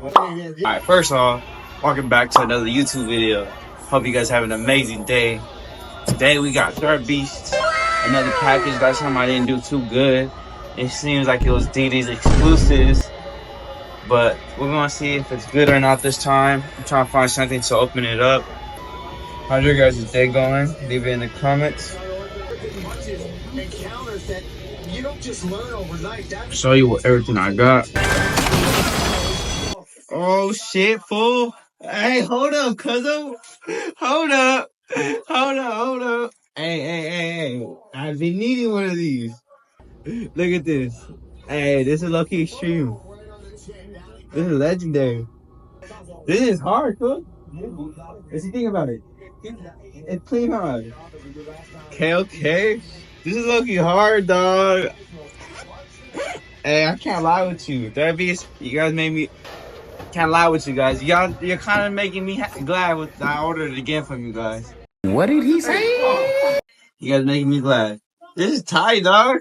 Alright, first off, welcome back to another YouTube video. Hope you guys have an amazing day. Today we got threadbeast, another package. Last time I didn't do too good. It seems like it was DD's exclusives, but we're gonna see if it's good or not this time. I'm trying to find something to open it up. How's your guys' day going? Leave it in the comments. Show you what everything I got. Oh shit, fool! Hey, hold up, cuzzo. Hold up. Hold up. Hey. I've been needing one of these. Look at this. Hey, this is low-key extreme. This is legendary. This is hard, cool. What's you think about it? It's pretty hard. Okay. This is low-key hard, dog. Hey, I can't lie with you. Threadbeast, you guys made me... Can't lie with you guys. You're kind of making me glad with I ordered it again from you guys. What did he say? You guys making me glad. This is tight, dog.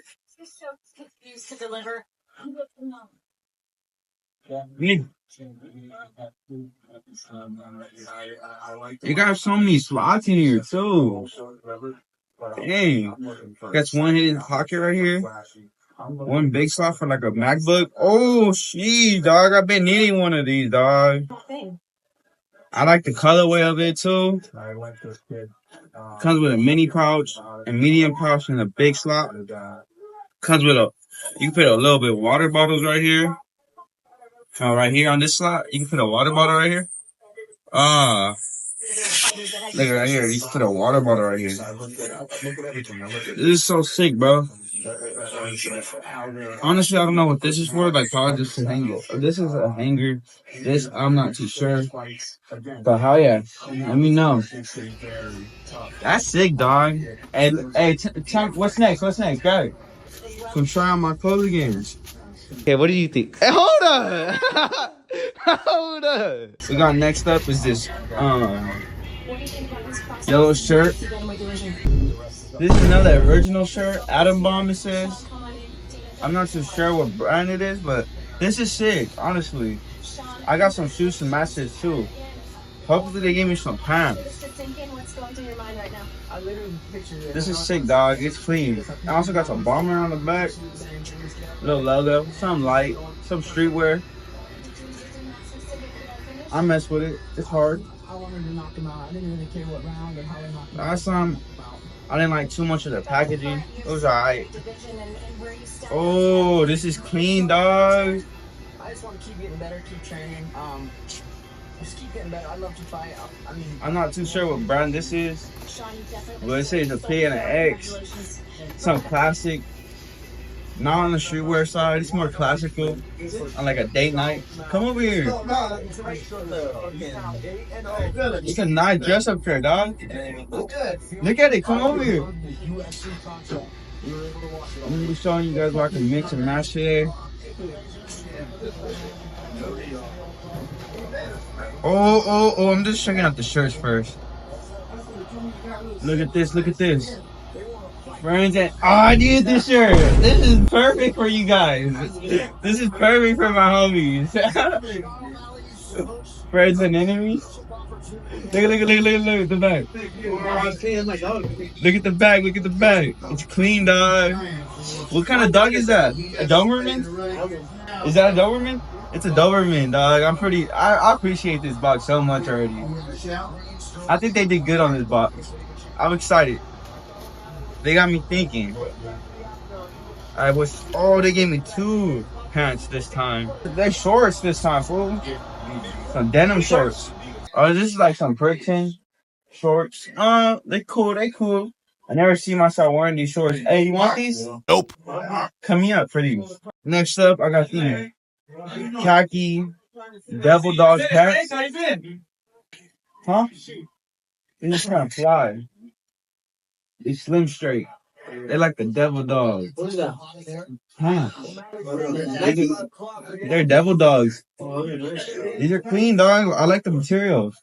You got so many slots in here too. Hey, got one hidden pocket right here. One big slot for like a MacBook. Oh, shit, dog. I've been needing one of these, dog. I like the colorway of it too. Comes with a mini pouch, a medium pouch, and a big slot. Comes with you can put a little bit of water bottles right here. Right here on this slot, you can put a water bottle right here. Look right here. You can put a water bottle right here. This is so sick, bro. Honestly, I don't know what this is for. Like, probably just a hanger. This is a hanger. This, I'm not too sure. But hell yeah. Let me know. That's sick, dog. Hey, what's next? Got it. Come try out my clothing games. Okay, what do you think? Hey, hold on. Hold on. We got next up is this yellow shirt. This is another original shirt. Atom Bomb, it says. I'm not too sure what brand it is, but this is sick, honestly. I got some shoes to match this too. Hopefully they give me some pants. This is sick, dog. It's clean. I also got some bomber on the back. Little logo. Some light. Some streetwear. I mess with it. It's hard. Last time, I didn't like too much of the packaging. It was alright. Oh, this is clean, dog. I just want to keep getting better, keep training. Just keep getting better. I love to fight. I'm not too sure what brand this is, but it says a P and an X. Some classic. Not on the streetwear side. It's more classical. On like a date night. Come over here. It's a nice dress up here, dog. Look at it. Come over here. I'm gonna be showing you guys where I can mix and match here. Oh, I'm just checking out the shirts first. Look at this. Friends, I need this shirt. This is perfect for you guys. This is perfect for my homies. Friends and enemies. Look at the back. Look at the back. It's clean, dog. What kind of dog is that? A Doberman? Is that a Doberman? It's a Doberman, dog. I appreciate this box so much already. I think they did good on this box. I'm excited. They got me thinking. They gave me 2 pants this time. They're shorts this time, fool. Some denim shorts. Oh, this is like some Britain shorts. They cool. I never see myself wearing these shorts. Hey, you want these? Nope. Come me up for these. Next up, I got these khaki devil dog pants. Huh? They just kind of fly. They slim straight. They like the devil dogs. What is that? Huh? They're devil dogs. These are clean, dog. I like the materials.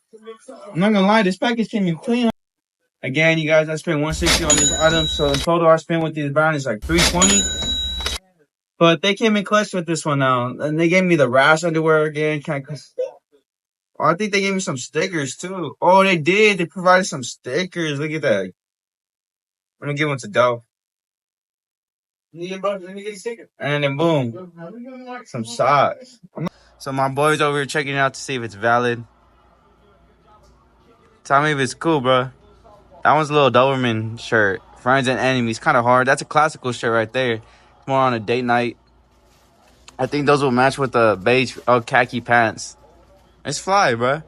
I'm not gonna lie, this package came in clean. Again, you guys, I spent $160 on this item, so the total I spent with this brand is like $320. But they came in clutch with this one now, and they gave me the rash underwear again. Oh, I think they gave me some stickers too. Oh, they did. They provided some stickers. Look at that. I'm gonna give one to Doe. And then boom, some socks. So my boy's over here checking it out to see if it's valid. Tell me if it's cool, bro. That one's a little Doberman shirt. Friends and enemies, kind of hard. That's a classical shirt right there. It's more on a date night. I think those will match with the beige khaki pants. It's fly, bro.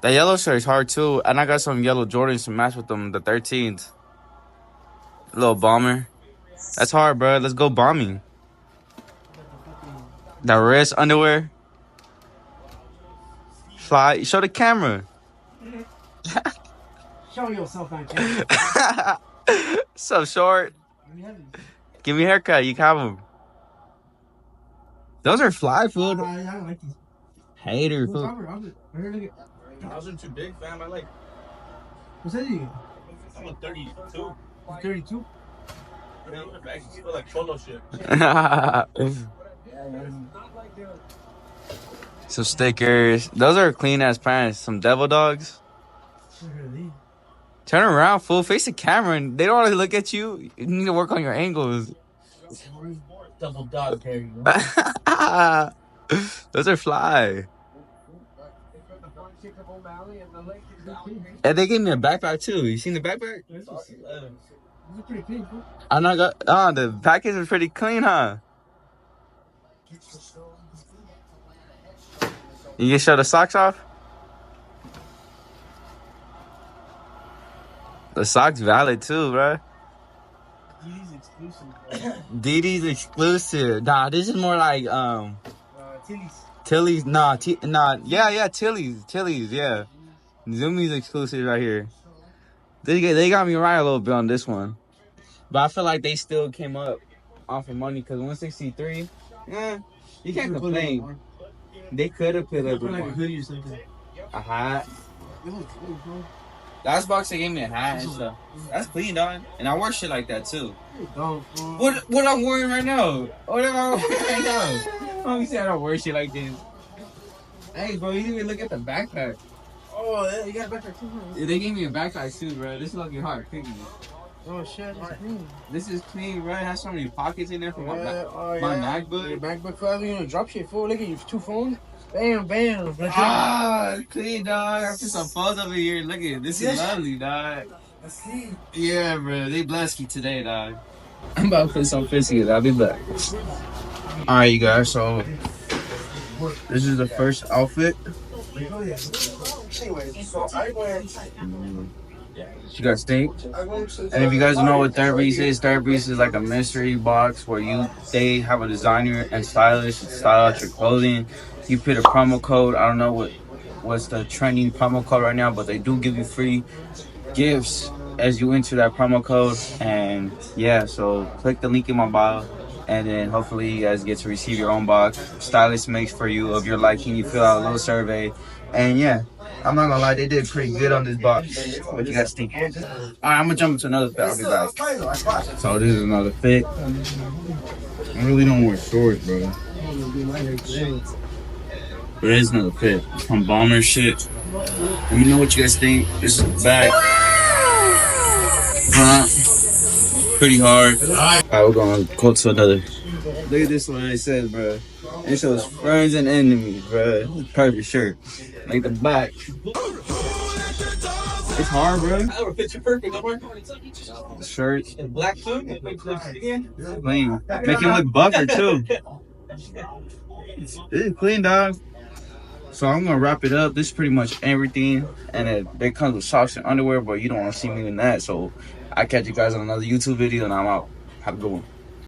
That yellow shirt is hard too, and I got some yellow Jordans to match with them. The 13s. A little bomber. That's hard, bro. Let's go bombing. The wrist underwear. Fly. Show the camera. Show yourself on camera. So short. Give me a haircut. You can have them. Those are fly food. I don't like these. Hater food. Those are too big, fam. I like. What's that you? I'm a 32. 32? I actually feel like cholo shit. Some stickers. Those are clean ass pants. Some devil dogs. Turn around, fool. Face the camera, and they don't want to look at you. You need to work on your angles. Double dog Perry. Those are fly. And they gave me a backpack too. You seen the backpack? I'm not got. Oh, the package is pretty clean, huh? You can show the socks off. The socks valid too, bro. DD's exclusive. DD's exclusive. Nah, this is more like Tilly's. Tilly's. Nah, yeah, Tilly's, yeah. Zumi's exclusive right here. They got me right a little bit on this one, but I feel like they still came up off of money because 163. You can't complain. They could have put up like a hoodie or something. a hat. It looks cool, bro. Last box they gave me a hat and stuff. That's clean, dog. And I wear shit like that too. Don't, What I'm wearing right now? What am I wearing right now? Homie said I don't wear shit like this. Hey, bro, you didn't even look at the backpack. Oh, yeah, you got a backpack too, huh? Yeah, they gave me a backpack too, bro. This is looking hard. Picking it. Oh, shit, that's clean. This is clean, bro. It has so many pockets in there for my Oh, my yeah. MacBook. Your MacBook forever, you gonna drop shit, fool. Look at you, 2 phones. Bam, bam. Ah, clean, dog. I put some phones over here. Look at it. This is lovely, dog. That's clean. Yeah, bro. They blessed me today, dog. I'm about to put some fishy. I'll be back. All right, you guys. So this is the first outfit. You guys think? And if you guys don't know what threadbeast is like a mystery box where they have a designer and stylist to style out your clothing. You put a promo code. I don't know what's the trending promo code right now, but they do give you free gifts as you enter that promo code. And yeah, so click the link in my bio, and then hopefully you guys get to receive your own box. Stylist makes for you of your liking. You fill out a little survey, and yeah, I'm not gonna lie, they did pretty good on this box. What you guys think? All right, I'm gonna jump into another fit. I'll be back. So this is another fit. I really don't wear shorts, bro. But it is another fit. From bomber shit. Let me know what you guys think. This is the back. Pretty hard. Alright, we're gonna go to another. Look at this one. It says, bro. It shows friends and enemies, bro. Perfect shirt. Like the back. It's hard, bro. It'll fit you perfect, don't worry. The shirt. And black too. Clean. Make him look buffer too. This is clean, dog. So I'm gonna wrap it up. This is pretty much everything, and it comes with socks and underwear, but you don't want to see me in that. So I catch you guys on another YouTube video, and I'm out. Have a good one.